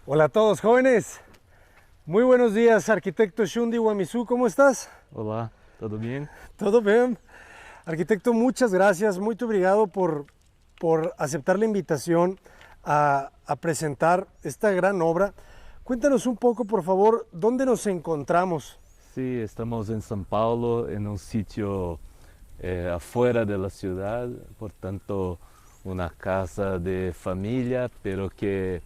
Hola a todos jóvenes, muy buenos días, arquitecto Shundi Wamisu, ¿cómo estás? Olá, tudo bem? ¿Todo bien? Arquitecto, muchas gracias, muy obrigado por aceptar la invitación a presentar esta gran obra. Cuéntanos un poco, por favor, ¿dónde nos encontramos? Sí, estamos em São Paulo, em um sítio afuera da cidade, portanto, uma casa de família, pero que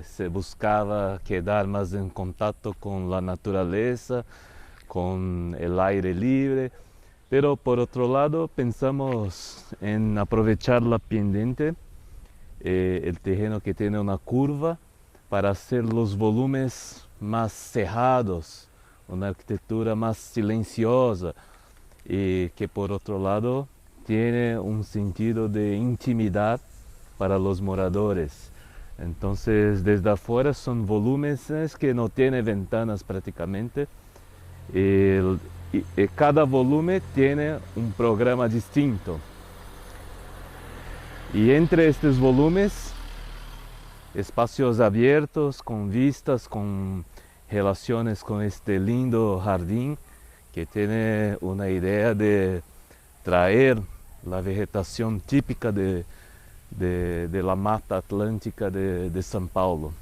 se buscava quedar mais em contato com a natureza, com o aire livre. Pero por outro lado, pensamos em aproveitar a pendiente, el terreno que tiene una curva para hacer los volúmenes más cerrados, una arquitectura más silenciosa y que por otro lado tiene un sentido de intimidad para los moradores. Entonces desde afuera son volúmenes que no tienen ventanas prácticamente. Y cada volumen tiene un programa distinto. Y entre estos volúmenes espacios abiertos, con vistas, con relaciones con este lindo jardín que tiene una idea de traer la vegetación típica de la mata atlántica de São Paulo.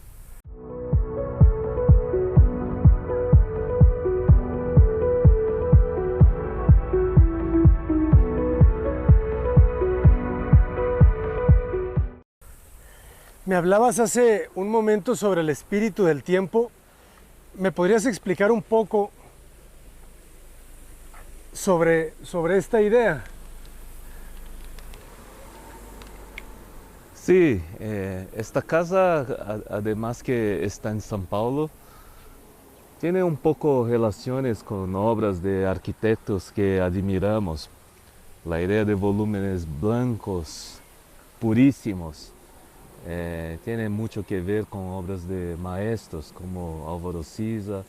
Me hablabas hace un momento sobre el espíritu del tiempo. ¿Me podrías explicar un poco sobre esta idea? Sí, esta casa, además que está en São Paulo, tiene un poco relaciones con obras de arquitectos que admiramos. La idea de volúmenes blancos, purísimos, tiene mucho que ver con obras de maestros como Álvaro Siza,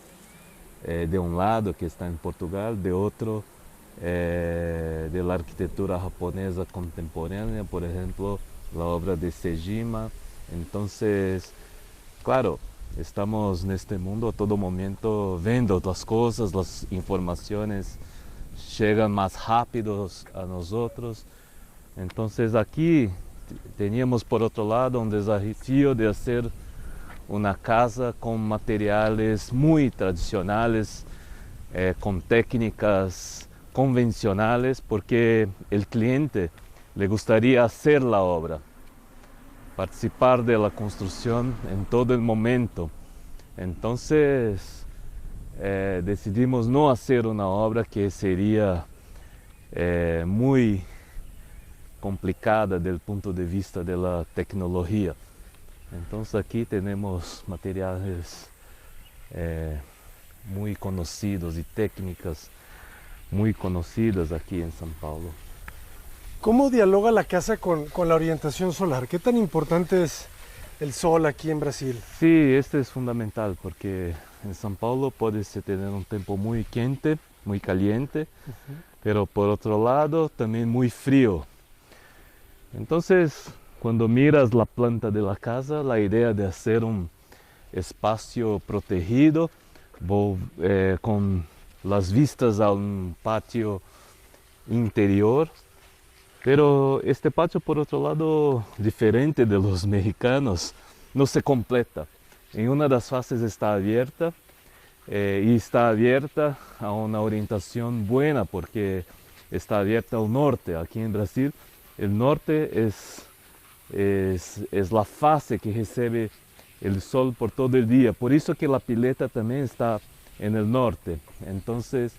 de un lado que está en Portugal, de otro de la arquitectura japonesa contemporánea, por ejemplo, la obra de Sejima. Entonces, claro, estamos en este mundo a todo momento viendo las cosas, las informaciones llegan más rápidos a nosotros. Entonces aquí teníamos por otro lado un desafío de hacer una casa con materiales muy tradicionales, con técnicas convencionales, porque el cliente le gustaría hacer la obra, participar de la construcción en todo el momento. Entonces decidimos no hacer una obra que sería muy complicada del punto de vista de la tecnología. Entonces aquí tenemos materiales muy conocidos y técnicas muy conocidas aquí en São Paulo. ¿Cómo dialoga la casa con la orientación solar? ¿Qué tan importante es el sol aquí en Brasil? Sí, este es fundamental porque en São Paulo puede tener un tiempo muy quente, muy caliente, pero por otro lado también muy frío. Entonces, cuando miras la planta de la casa, la idea de hacer un espacio protegido con las vistas a un patio interior, pero este patio por otro lado, diferente de los mexicanos, no se completa. En una de las fases está abierta y está abierta a una orientación buena porque está abierta al norte. Aquí en Brasil el norte es la fase que recibe el sol por todo el día. Por eso que la pileta también está en el norte. Entonces,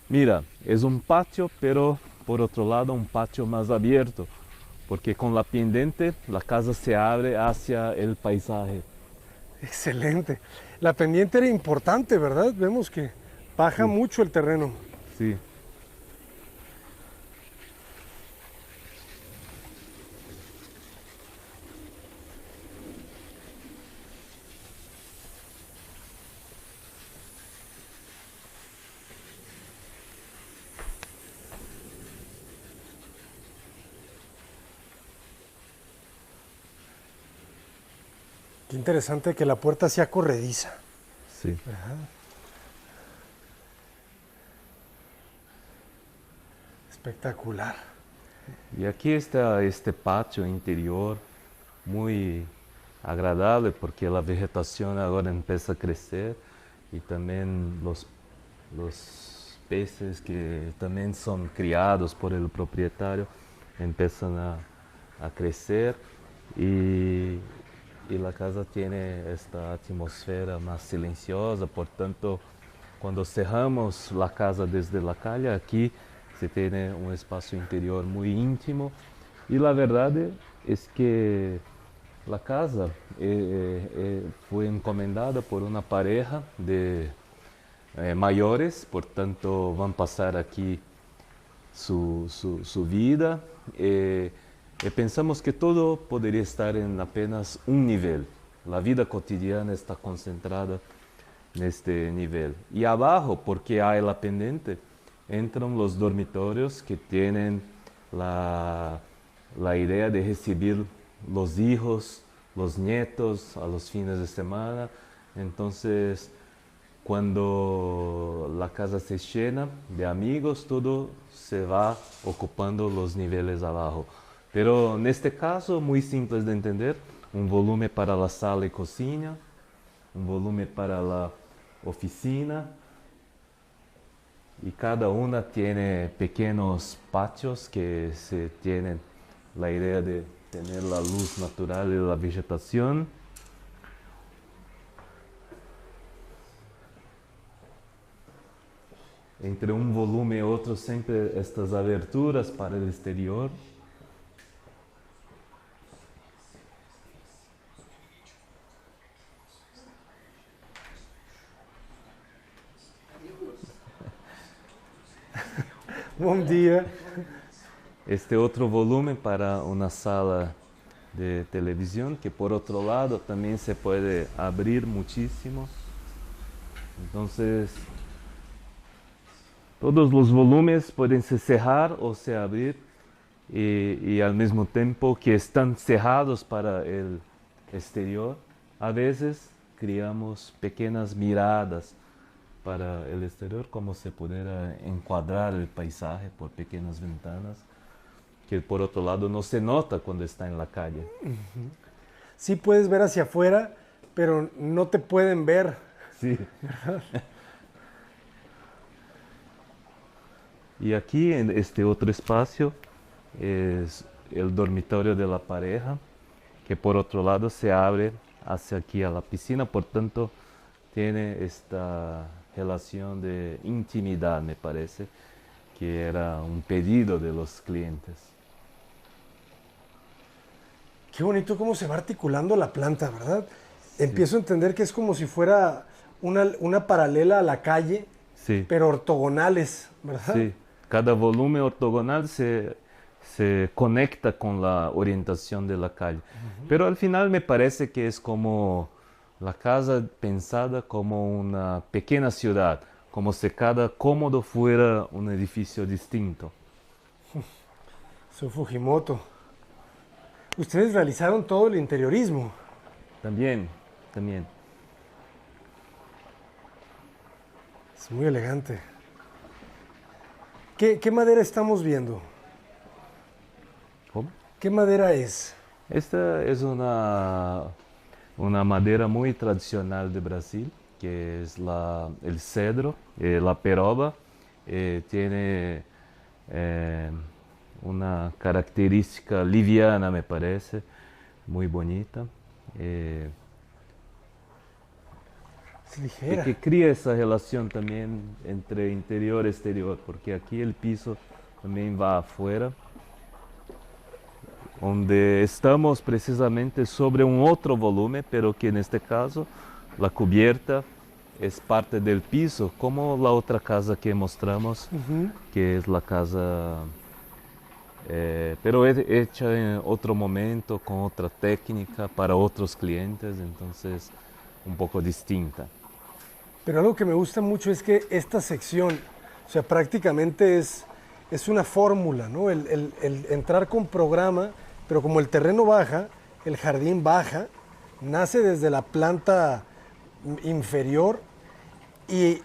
mira, es un patio, pero por otro lado un patio más abierto, porque con la pendiente la casa se abre hacia el paisaje. Excelente. La pendiente era importante, ¿verdad? Vemos que baja Sí, mucho el terreno. sí. Qué interesante que la puerta sea corrediza. Sí. Espectacular. Y aquí está este patio interior muy agradable porque la vegetación ahora empieza a crecer y también los peces que también son criados por el propietario empiezan a crecer y la casa tiene esta atmósfera más silenciosa, por tanto, cuando cerramos la casa desde la calle, aquí se tiene un espacio interior muy íntimo y la verdad es que la casa fue encomendada por una pareja de mayores, por tanto van a pasar aquí su vida. Pensamos que todo podría estar en apenas un nivel. La vida cotidiana está concentrada en este nivel. Y abajo, porque hay la pendiente, entran los dormitorios que tienen la idea de recibir los hijos, los nietos a los fines de semana. Entonces, cuando la casa se llena de amigos, todo se va ocupando los niveles abajo. Pero en este caso, muy simple de entender, un volumen para la sala y cocina, un volumen para la oficina, y cada una tiene pequeños patios que se tienen la idea de tener la luz natural de la vegetación. Entre un volumen y otro siempre estas aberturas para el exterior. Buen día. Este otro volumen para una sala de televisión que por otro lado también se puede abrir muchísimo. Entonces, todos los volúmenes pueden se cerrar o se abrir y al mismo tiempo que están cerrados para el exterior, a veces creamos pequeñas miradas para el exterior, como se pudiera encuadrar el paisaje por pequeñas ventanas, que por otro lado no se nota cuando está en la calle. Sí puedes ver hacia afuera, pero no te pueden ver. Sí. Y aquí en este otro espacio es el dormitorio de la pareja, que por otro lado se abre hacia aquí a la piscina, por tanto tiene esta relación de intimidad, me parece, que era un pedido de los clientes. Qué bonito cómo se va articulando la planta, ¿verdad? Sí. Empiezo a entender que es como si fuera una paralela a la calle, sí, pero ortogonales, ¿verdad? Sí, cada volumen ortogonal se conecta con la orientación de la calle. Pero al final me parece que es como la casa pensada como una pequeña ciudad, como si cada cómodo fuera un edificio distinto. Soy Fujimoto. Ustedes realizaron todo el interiorismo. También. Es muy elegante. ¿Qué madera estamos viendo? ¿Cómo? ¿Qué madera es? Esta es una madera muy tradicional de Brasil, que es el cedro, la peroba. Tiene una característica liviana, me parece, muy bonita. Es ligera. Que cría esa relación también entre interior y exterior, porque aquí el piso también va afuera, donde estamos precisamente sobre un otro volumen, pero que en este caso la cubierta es parte del piso, como la otra casa que mostramos, que es la casa, pero hecha en otro momento, con otra técnica, para otros clientes, entonces un poco distinta. Pero algo que me gusta mucho es que esta sección, o sea, prácticamente es una fórmula, ¿no? El entrar con programa, pero como el terreno baja, el jardín baja, nace desde la planta inferior y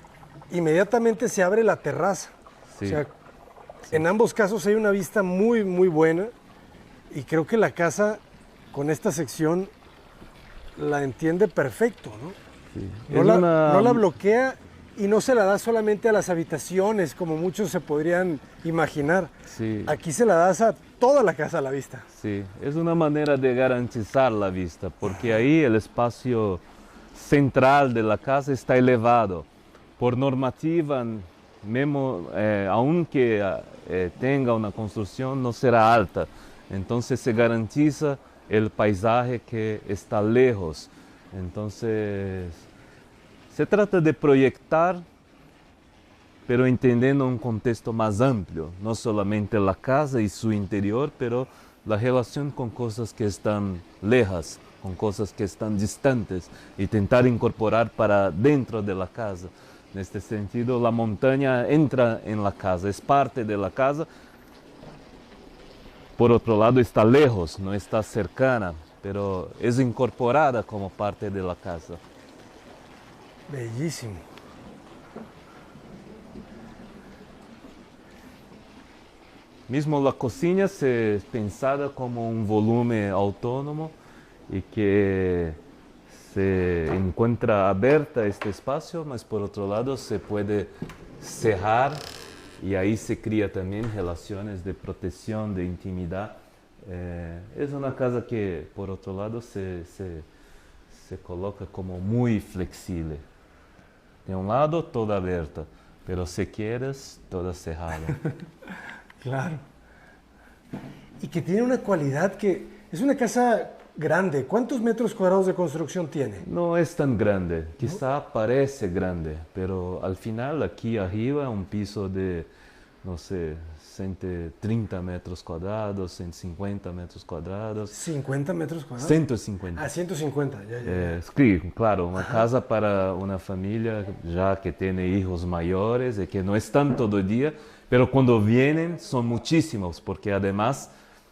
inmediatamente se abre la terraza. Sí. O sea, en ambos casos hay una vista muy, muy buena y creo que la casa con esta sección la entiende perfecto, ¿no? Sí. No la bloquea y no se la da solamente a las habitaciones como muchos se podrían imaginar. Sí. Aquí se la das a toda la casa a la vista. Sí, es una manera de garantizar la vista, porque ahí el espacio central de la casa está elevado. Por normativa, aunque tenga una construcción, no será alta. Entonces se garantiza el paisaje que está lejos. Entonces se trata de proyectar, pero entendiendo un contexto más amplio, no solamente la casa y su interior, pero la relación con cosas que están lejas, con cosas que están distantes, y intentar incorporar para dentro de la casa. En este sentido, la montaña entra en la casa, es parte de la casa. Por otro lado, está lejos, no está cercana, pero es incorporada como parte de la casa. Bellísimo. Mismo la cocina es pensada como un volumen autónomo y que se encuentra abierta este espacio, mas por otro lado se puede cerrar y ahí se cría también relaciones de protección, de intimidad. Es una casa que por otro lado se coloca como muy flexible. De un lado toda abierta, pero si quieres toda cerrada. Claro. Y que tiene una cualidad que es una casa grande. ¿Cuántos metros cuadrados de construcción tiene? No es tan grande, quizá parece grande, pero al final aquí arriba un piso de, no sé, 130 metros cuadrados, 150 metros cuadrados. 50 metros cuadrados. 150. Ah, 150, ya. Sí, claro, una casa para una familia ya que tiene hijos mayores y que no están todo el día, pero cuando vienen son muchísimos, porque además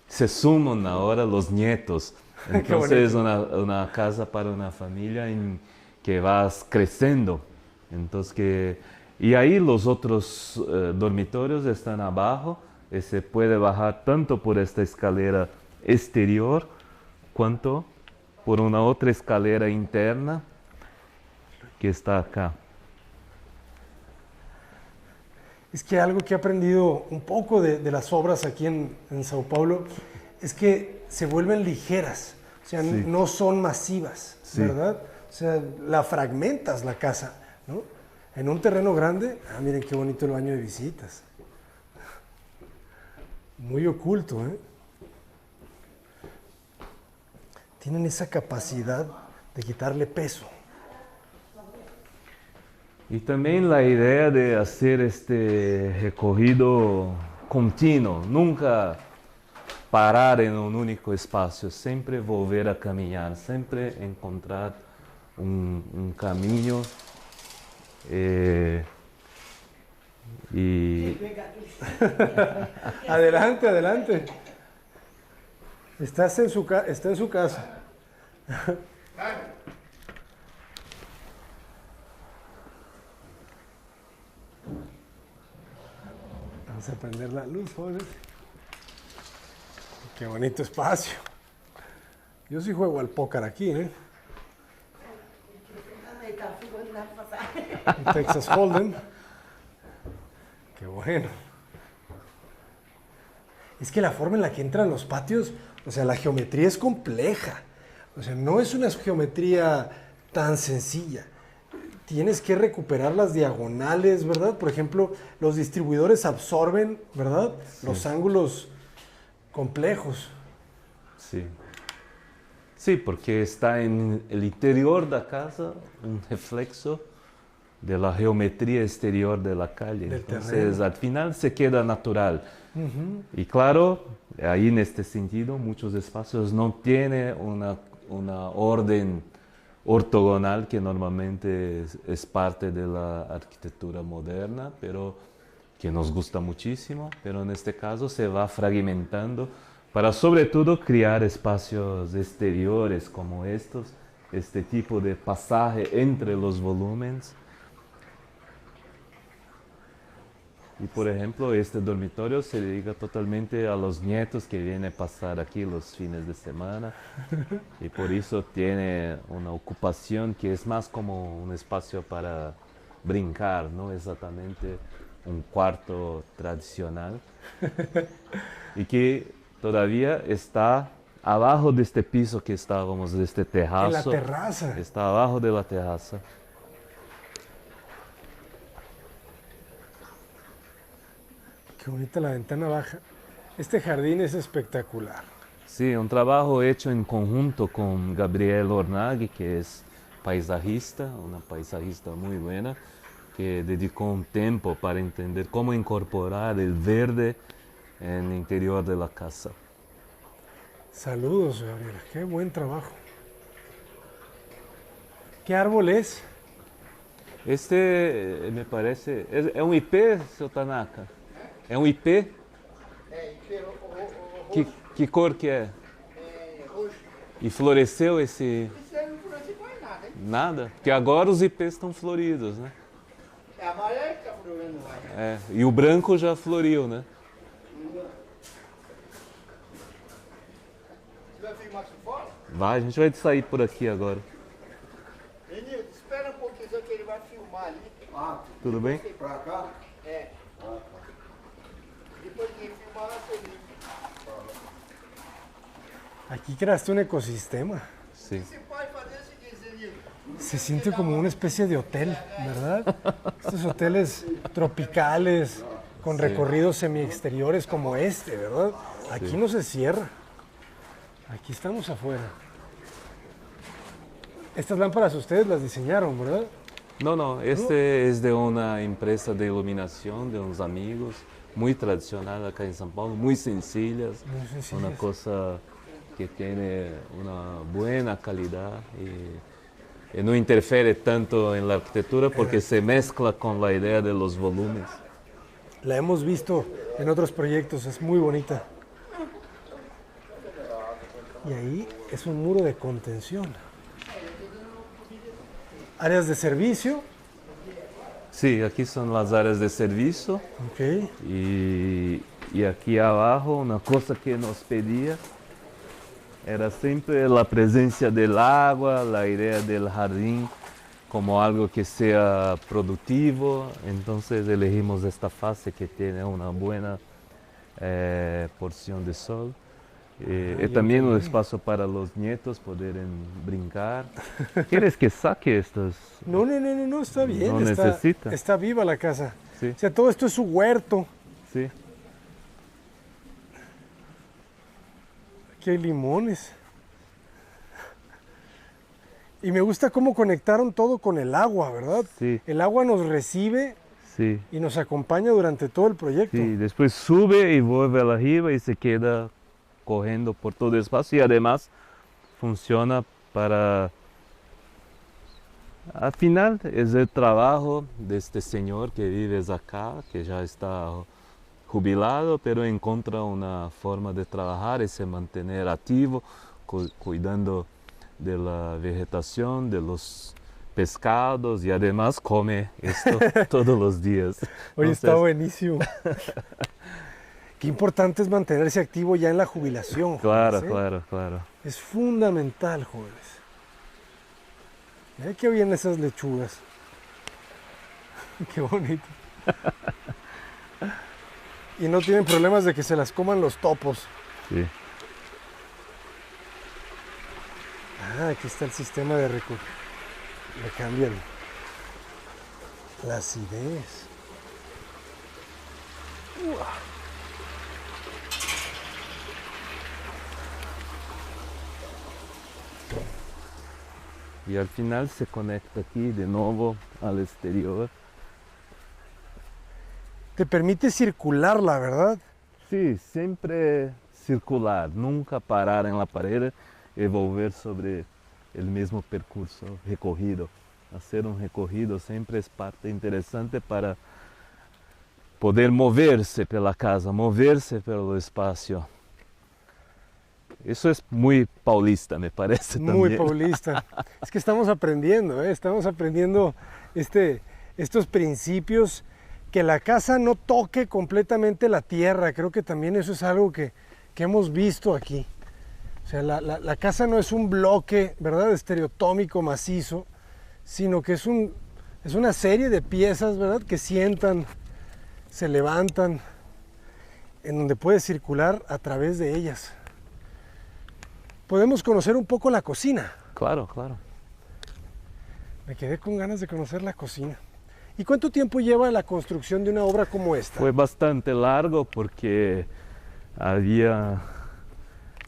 se suman ahora los nietos. Entonces es una casa para una familia que va creciendo. Entonces y ahí los otros dormitorios están abajo y se puede bajar tanto por esta escalera exterior cuanto por una otra escalera interna que está acá. Es que algo que he aprendido un poco de las obras aquí en Sao Paulo es que se vuelven ligeras, o sea, Sí. no son masivas, Sí. ¿verdad? O sea, la fragmentas la casa, ¿no? En un terreno grande, miren qué bonito el baño de visitas. Muy oculto, ¿eh? Tienen esa capacidad de quitarle peso. Y también la idea de hacer este recorrido continuo, nunca parar en un único espacio, siempre volver a caminar, siempre encontrar un camino. Y Adelante, adelante. Está en su casa. Vamos a prender la luz, jóvenes. Qué bonito espacio. Yo sí juego al póker aquí, ¿eh? Un Texas Hold'em. Qué bueno. Es que la forma en la que entran los patios, o sea, la geometría es compleja. O sea, no es una geometría tan sencilla. Tienes que recuperar las diagonales, ¿verdad? Por ejemplo, los distribuidores absorben, ¿verdad? Sí. Los ángulos complejos. sí. Sí, porque está en el interior de la casa un reflexo de la geometría exterior de la calle. Del Entonces, terreno. al final se queda natural. Y claro, ahí en este sentido, muchos espacios no tienen una orden ortogonal que normalmente es parte de la arquitectura moderna, pero que nos gusta muchísimo, pero en este caso se va fragmentando para sobre todo crear espacios exteriores como estos este tipo de pasaje entre los volúmenes. Y por ejemplo, este dormitorio se dedica totalmente a los nietos que vienen a pasar aquí los fines de semana. Y por eso tiene una ocupación que es más como un espacio para brincar, no exactamente un cuarto tradicional. Y que todavía está abajo de este piso que estábamos, de este terrazo. En la terraza. Está abajo de la terraza. Qué bonita la ventana baja. Este jardín es espectacular. Sí, un trabajo hecho en conjunto con Gabriel Ornaghi, que es paisajista, una paisajista muy buena, que dedicó un tiempo para entender cómo incorporar el verde en el interior de la casa. Saludos, Gabriela. Qué buen trabajo. ¿Qué árbol es? Este me parece. É um IP, seu Tanaka? É um IP? É, inteiro, Que cor que é? roxo. E floresceu esse. Isso aí não floresce mais nada, hein? Nada? Porque agora os IPs estão floridos, né? É amarelo que tá florando mais. É. E o branco já floriu, né? Você vai filmar isso fora? Vai, a gente vai sair por aqui agora. Menino, espera um pouquinho só que ele vai filmar ali. Ah, Tudo bem? pra cá? É. Depois que ele filmar, você liga. Aquí creaste un ecosistema. Sim. Você pode fazer o seguinte, Zenildo. Se siente como una especie de hotel, ¿verdad? Estos hoteles tropicales con recorridos semi-exteriores como este, ¿verdad? Aquí no se cierra. Aquí estamos afuera. Estas lámparas ustedes las diseñaron, ¿verdad? No, este es de una empresa de iluminación de unos amigos, muy tradicional acá en São Paulo, muy sencillas, Muy sencillas. una cosa que tiene una buena calidad y no interfiere tanto en la arquitectura porque se mezcla con la idea de los volúmenes. La hemos visto en otros proyectos, es muy bonita. Y ahí es un muro de contención. Áreas de servicio. Sí, aquí son las áreas de servicio Ok. y aquí abajo una cosa que nos pedía era siempre la presencia del agua, la idea del jardín como algo que sea productivo. Entonces elegimos esta fase que tiene una buena porción de sol. Y también un espacio para los nietos poderem brincar. ¿Quieres que saque estos? No, está bien. No está, necesita. está viva la casa. Sí. O sea, todo esto es su huerto. Sí. Aquí hay limones. Y me gusta cómo conectaron todo con el agua, ¿verdad? Sí. El agua nos recibe Sí. y nos acompaña durante todo el proyecto. Sí, después sube y vuelve arriba y se queda corriendo por todo el espacio y además funciona para... Al final es el trabajo de este señor que vive acá, que ya está jubilado, pero encuentra una forma de trabajar y se mantener activo, cuidando de la vegetación, de los pescados y además come esto todos los días. Oye, está Entonces, buenísimo. Qué importante es mantenerse activo ya en la jubilación. Claro, jóvenes, ¿eh? claro. Es fundamental, jóvenes. Mira qué bien esas lechugas. Qué bonito. Y no tienen problemas de que se las coman los topos. Sí. Ah, aquí está el sistema de recursos. Le cambian la acidez. Y al final se conecta aquí de nuevo al exterior. Te permite circularla, ¿verdad? Sí, siempre circular, nunca parar en la pared y volver sobre el mismo percurso recorrido. Hacer un recorrido siempre es parte interesante para poder moverse pela casa, moverse pelo espacio. Eso es muy paulista, me parece Muy también. paulista. Es que estamos aprendiendo, ¿eh? Estamos aprendiendo estos principios, que la casa no toque completamente la tierra. Creo que también eso es algo que hemos visto aquí. O sea, la casa no es un bloque, ¿verdad?, estereotómico, macizo, sino que es una serie de piezas, ¿verdad?, que sientan, se levantan, en donde puedes circular a través de ellas. Podemos conocer un poco la cocina. Claro, claro. Me quedé con ganas de conocer la cocina. ¿Y cuánto tiempo lleva la construcción de una obra como esta? Fue bastante largo porque había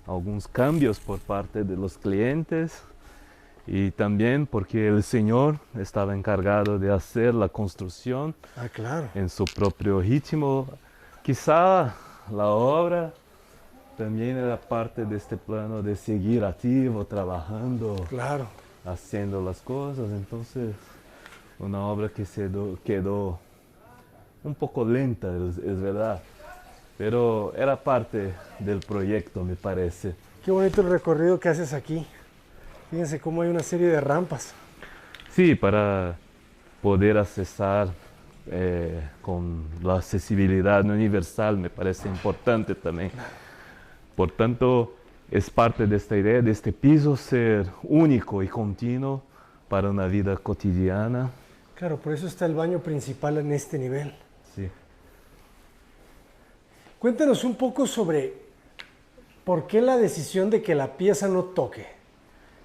algunos cambios por parte de los clientes y también porque el señor estaba encargado de hacer la construcción Ah, claro. en su propio ritmo. Quizá la obra también era parte de este plano de seguir activo, trabajando, Claro. haciendo las cosas. Entonces, una obra que quedó un poco lenta, es verdad, pero era parte del proyecto, me parece. Qué bonito el recorrido que haces aquí. Fíjense cómo hay una serie de rampas. Sí, para poder accesar con la accesibilidad universal me parece importante también. Por tanto, es parte de esta idea de este piso ser único y continuo para una vida cotidiana. Claro, por eso está el baño principal en este nivel. Sí. Cuéntanos un poco sobre por qué la decisión de que la pieza no toque.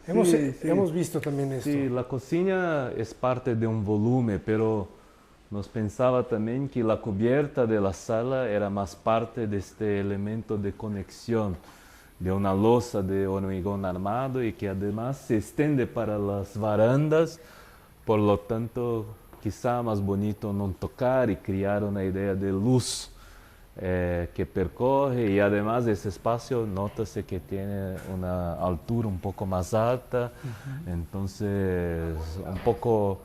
Hemos visto también esto. Sí, la cocina es parte de un volumen, pero nos pensaba también que la cubierta de la sala era más parte de este elemento de conexión, de una losa de hormigón armado y que además se extiende para las barandas, por lo tanto quizá más bonito no tocar y crear una idea de luz que percorre, y además ese espacio nótase que tiene una altura un poco más alta, entonces un poco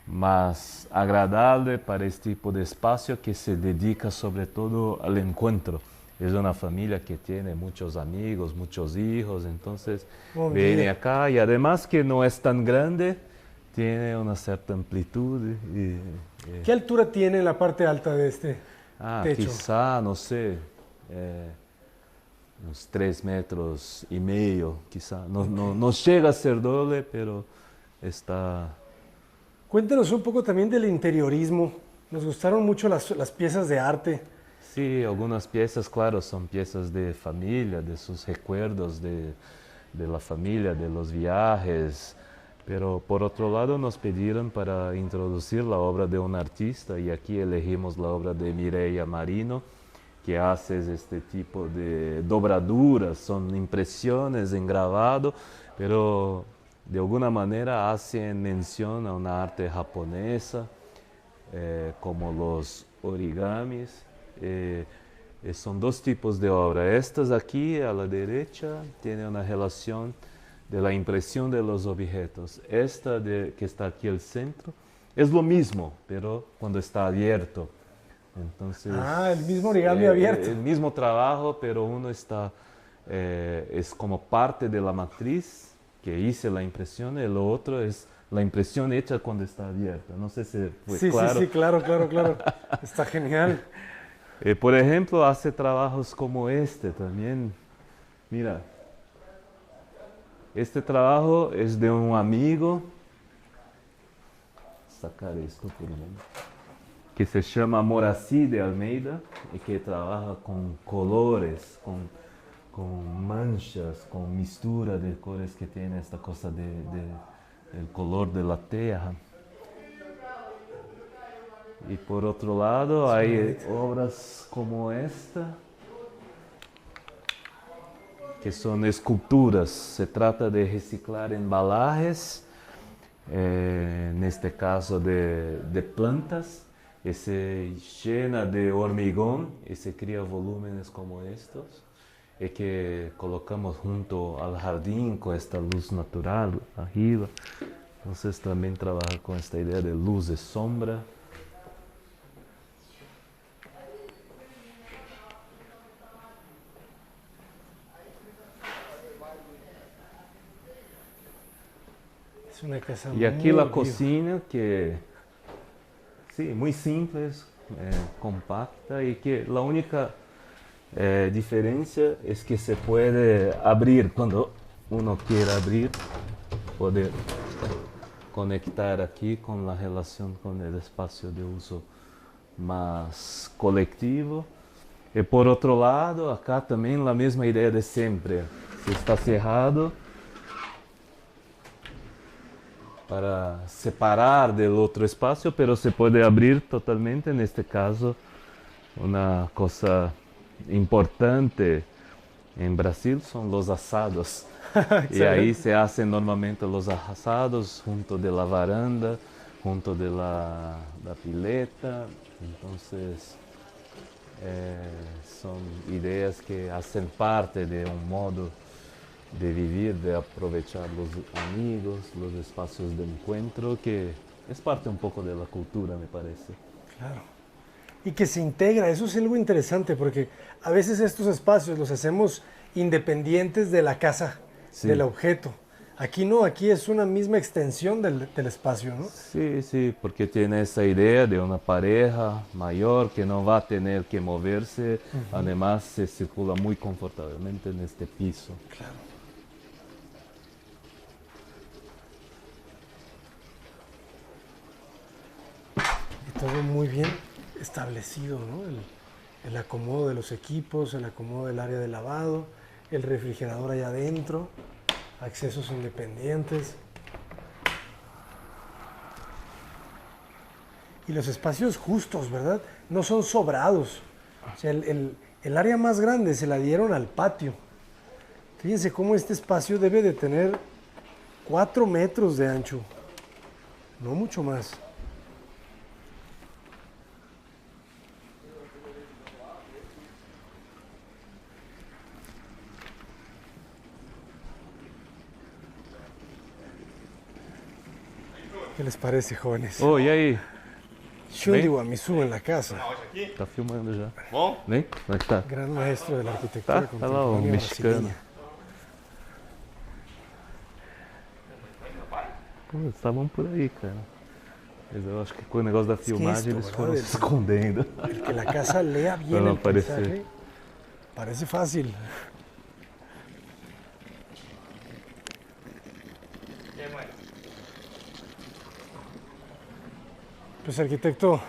más agradable para este tipo de espacio que se dedica sobre todo al encuentro. Es una familia que tiene muchos amigos, muchos hijos, entonces Buen viene día. acá y además que no es tan grande, tiene una cierta amplitud. ¿Qué altura tiene la parte alta de este techo? Quizá, no sé, unos 3,5 metros, quizá. No llega a ser doble, pero está... Cuéntanos un poco también del interiorismo. Nos gustaron mucho las piezas de arte. Sí, algunas piezas, claro, son piezas de familia, de sus recuerdos de la familia, de los viajes. Pero por otro lado nos pidieron para introducir la obra de un artista y aquí elegimos la obra de Mireia Marino, que hace este tipo de dobraduras, son impresiones en grabado, pero de alguna manera hacen mención a una arte japonesa, como los origamis. Son dos tipos de obra. Estas aquí a la derecha tienen una relación de la impresión de los objetos. Esta que está aquí al centro es lo mismo, pero cuando está abierto. Entonces, El mismo origami abierto. El mismo trabajo, pero uno está, es como parte de la matriz que hice la impresión, y lo otro es la impresión hecha cuando está abierta. No sé si fue claro. Sí, claro. Está genial. Por ejemplo, hace trabajos como este también. Mira, este trabajo es de un amigo, sacar esto por un momento, que se llama Moraci de Almeida y que trabaja con colores, con manchas, con mistura de colores que tiene esta cosa del color de la tierra. Y por otro lado hay obras como esta, que son esculturas. Se trata de reciclar embalajes, en este caso de plantas, y se llena de hormigón y se crea volúmenes como estos, y que colocamos junto al jardín con esta luz natural arriba. Entonces también trabaja con esta idea de luz y sombra. Es una casa Y aquí muy la viva. cocina que, sí, muy simple, compacta y que la única diferencia es que se puede abrir cuando uno quiera abrir, poder conectar aquí con la relación con el espacio de uso más colectivo. Y por otro lado, acá también la misma idea de siempre. Si está cerrado, para separar del otro espacio, pero se puede abrir totalmente. En este caso, una cosa importante en Brasil son los asados. Y ahí se hacen normalmente los asados junto de la varanda, junto de la pileta. Entonces, son ideas que hacen parte de un modo de vivir, de aprovechar los amigos, los espacios de encuentro, que es parte un poco de la cultura, me parece. Claro. Y que se integra, eso es algo interesante, porque a veces estos espacios los hacemos independientes de la casa, Sí. del objeto. Aquí no, aquí es una misma extensión del espacio, ¿no? Sí, sí, porque tiene esa idea de una pareja mayor que no va a tener que moverse, además se circula muy confortablemente en este piso. Claro. Y todo muy bien establecido, ¿no? El acomodo de los equipos, el acomodo del área de lavado, el refrigerador allá adentro, accesos independientes. Y los espacios justos, ¿verdad? No son sobrados. O sea, el área más grande se la dieron al patio. Fíjense cómo este espacio debe de tener 4 metros de ancho, no mucho más. ¿Qué les parece, jóvenes? Oh, e aí? Shundi bem. Wamisu en la casa, Tá filmando já. Bom? Vem? Como é que tá? gran maestro de la arquitectura Tá lá o contemporánea mexicano. brasileña. Pô, eles estavam por aí, cara. Mas eu acho que com o negócio da filmagem esto, eles ¿verdad? foram se escondendo. El que la casa lea bien No, el parece- paisaje, parece fácil. Pues arquitecto,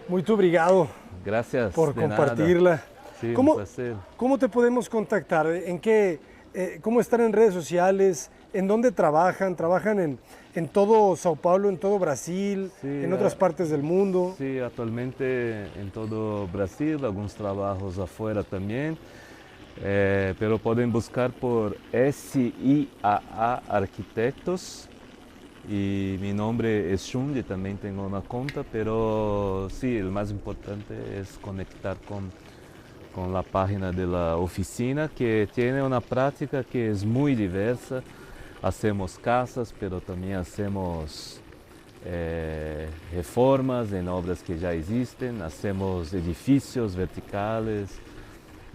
muito obrigado Gracias. por de nada. compartirla. Sí, ¿Cómo, un placer. ¿Cómo te podemos contactar? ¿En qué, cómo están en redes sociales? ¿En dónde trabajan? ¿Trabajan en todo Sao Paulo, en todo Brasil, Sí, en otras partes del mundo? Sí, actualmente en todo Brasil, algunos trabajos afuera también. Pero pueden buscar por SIAA Arquitectos. Y mi nombre es Shundi, también tengo una cuenta, pero sí, el más importante es conectar con la página de la oficina, que tiene una práctica que es muy diversa. Hacemos casas, pero también hacemos reformas en obras que ya existen, hacemos edificios verticales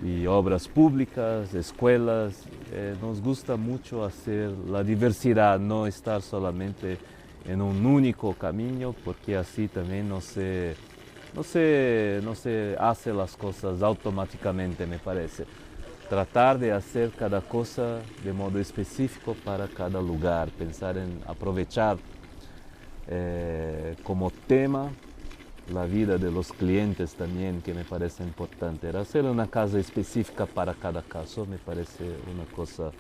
y obras públicas, escuelas. Nos gusta mucho hacer la diversidad, no estar solamente en un único camino, porque así también no se hace las cosas automáticamente, me parece. Tratar de hacer cada cosa de modo específico para cada lugar, pensar en aprovechar como tema la vida de los clientes también, que me parece importante. Hacer una casa específica para cada caso me parece una cosa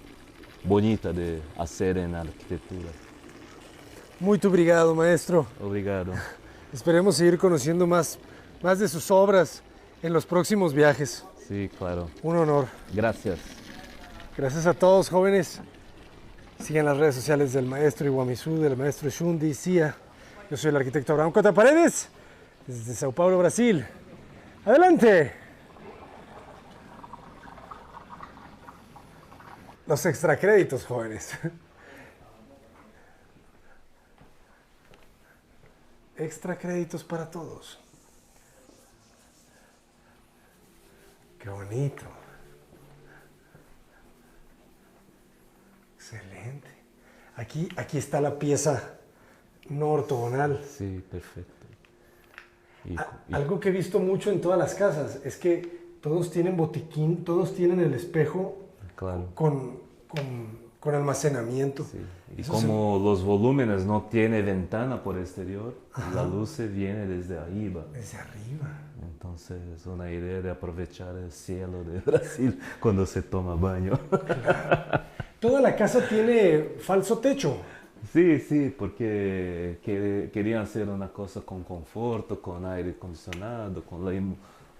bonita de hacer en arquitectura. Muito obrigado, maestro. Obrigado. Esperemos seguir conociendo más de sus obras en los próximos viajes. Sí, claro. Un honor. Gracias. Gracias a todos, jóvenes. Sigan las redes sociales del maestro Iguamizu, del maestro Shundi, CIA. Yo soy el arquitecto Abraham Cota Paredes, desde Sao Paulo, Brasil. ¡Adelante! Los extracréditos, jóvenes. Extracréditos para todos. Qué bonito. Excelente. Aquí está la pieza no ortogonal. Sí, perfecto. Y- Algo que he visto mucho en todas las casas es que todos tienen botiquín, todos tienen el espejo claro. con almacenamiento. Sí. Y Eso como los volúmenes no tienen ventana por exterior, la luz viene desde arriba. Desde arriba. Entonces, una idea de aprovechar el cielo de Brasil cuando se toma baño. Toda la casa tiene falso techo. Sí, sí, porque querían hacer una cosa con conforto, con aire acondicionado, con la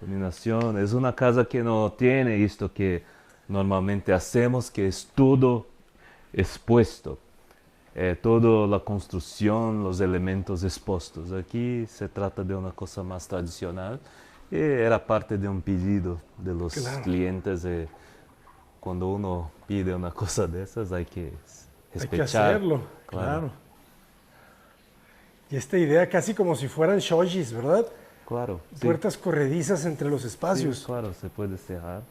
iluminación. Es una casa que no tiene esto que normalmente hacemos, que es todo expuesto. Toda la construcción, los elementos expuestos. Aquí se trata de una cosa más tradicional y era parte de un pedido de los clientes. Cuando uno pide una cosa de esas hay que Hay que sospechar. hacerlo, claro. Y esta idea casi como si fueran shojis, ¿verdad? Claro. Sí. Puertas corredizas entre los espacios. Sí, claro, se puede cerrar.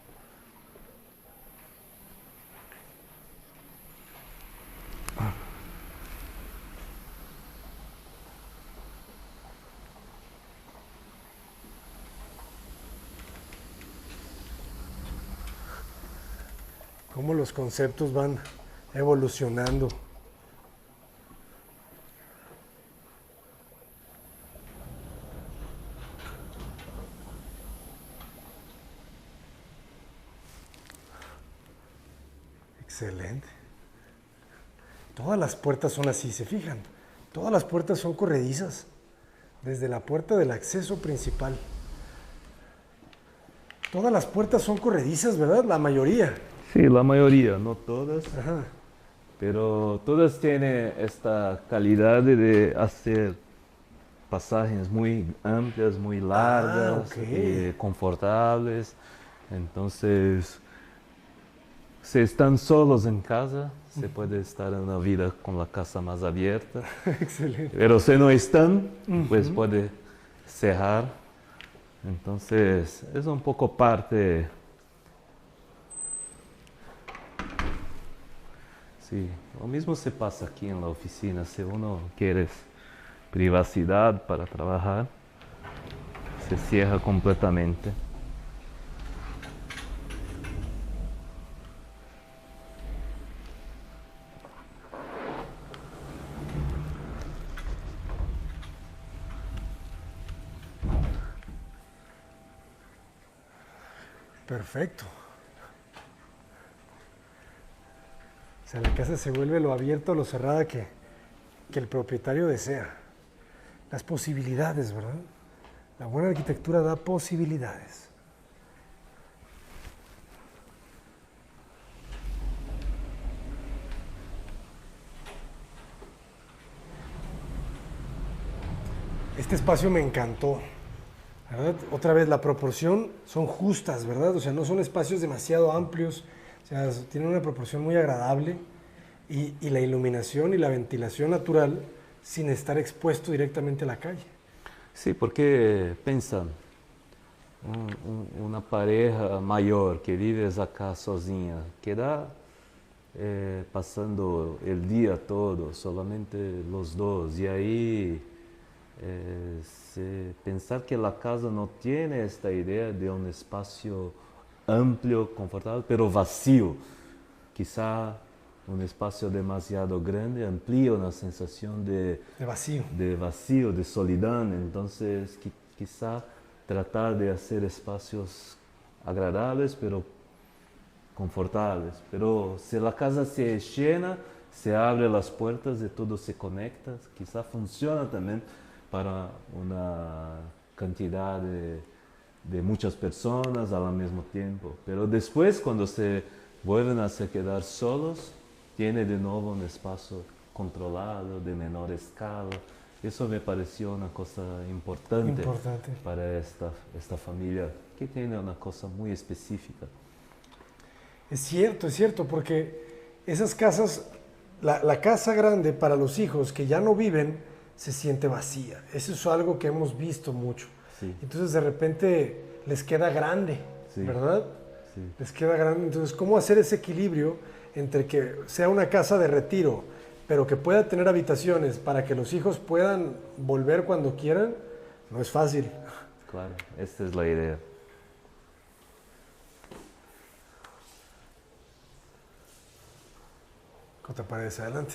Cómo los conceptos van evolucionando. Excelente. Todas las puertas son así, ¿se fijan? Todas las puertas son corredizas, desde la puerta del acceso principal. Todas las puertas son corredizas, ¿verdad? La mayoría. Sí, la mayoría, no todas, Ajá. pero todas tienen esta calidad de hacer pasajes muy amplias, muy largas, ok. confortables. Entonces, si están solos en casa, se puede estar en una vida con la casa más abierta. Excelente. Pero si no están, pues puede cerrar. Entonces, es un poco parte. Sí, lo mismo se pasa aquí en la oficina. Si uno quiere privacidad para trabajar, se cierra completamente. Perfecto. O sea, la casa se vuelve lo abierta o lo cerrada que el propietario desea. Las posibilidades, ¿verdad? La buena arquitectura da posibilidades. Este espacio me encantó, ¿verdad? Otra vez, la proporción son justas, ¿verdad? O sea, no son espacios demasiado amplios, o sea, tienen una proporción muy agradable y la iluminación y la ventilación natural sin estar expuesto directamente a la calle. Sí, porque pensan, una pareja mayor que vive acá sozinha, queda pasando el día todo, solamente los dos, y ahí pensar que la casa no tiene esta idea de un espacio amplio, confortable, pero vacío. Quizá un espacio demasiado grande amplía una sensación De vacío. de vacío, de soledad. Entonces, quizá tratar de hacer espacios agradables, pero confortables. Pero si la casa se llena, se abre las puertas y todo se conecta, quizá funciona también para una cantidad de muchas personas al mismo tiempo. Pero después, cuando se vuelven a se quedar solos, tiene de nuevo un espacio controlado, de menor escala. Eso me pareció una cosa importante para esta familia, que tiene una cosa muy específica. Es cierto, porque esas casas, la casa grande para los hijos que ya no viven, se siente vacía. Eso es algo que hemos visto mucho. Sí. Entonces de repente les queda grande, Sí. ¿verdad? Sí. Les queda grande. Entonces, ¿cómo hacer ese equilibrio entre que sea una casa de retiro, pero que pueda tener habitaciones para que los hijos puedan volver cuando quieran, no es fácil. Claro, esta es la idea. ¿Qué te parece? Adelante.